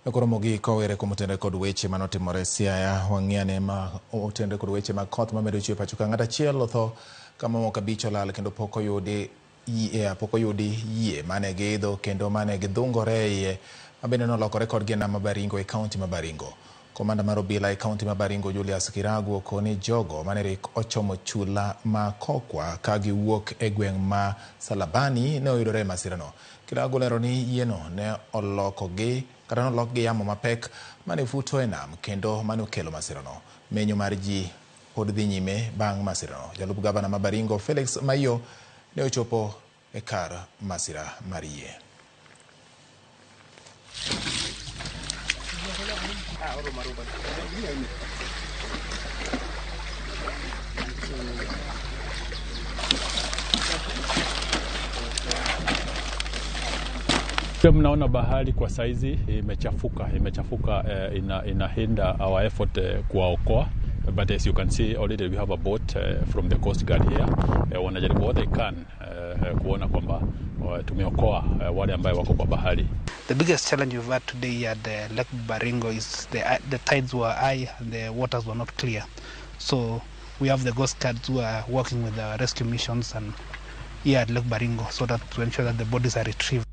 Ramogi kowere komotende kod weche manotimore Siaya wang'iane ma otende kod weche mag koth mamedo chwe pacho ka ng'ata achiel otho kama mamoko 5 olal kendo pok oyudi yie mane giidho kendo mane gidhungore iye mabende nolokore kodgi nama Baringo e kaunti ma Baringo. Komanda mar obila e kaunti ma Baringo Julius Kiragu okoni jogo mane rik ochomo chula ma kokwa ka giwuok e gweng' ma Salabani ne oyudore e masirano. Kiragu lero ni yieno ne olokgi yamo mapek mane futo e nam kendo mane okelo masirano. Menyo mar ji pod dhi nyime bang' masirano. Jalup gavana ma Baringo Felix Mayo ne ochopo e kar masira mar yie. Mnaona bahari kwa saizi imechafuka inahinda our effort kuwaokoa, but as you can see already we have a boat from the coast guard here wanajaribu what they can kuona kwamba tumeokoa wale ambao wako kwa bahari. The biggest challenge we've had today at the Lake Baringo is the tides were high and the waters were not clear. So we have the coast guards who are working with the rescue missions and here at Lake Baringo so that to ensure that the bodies are retrieved.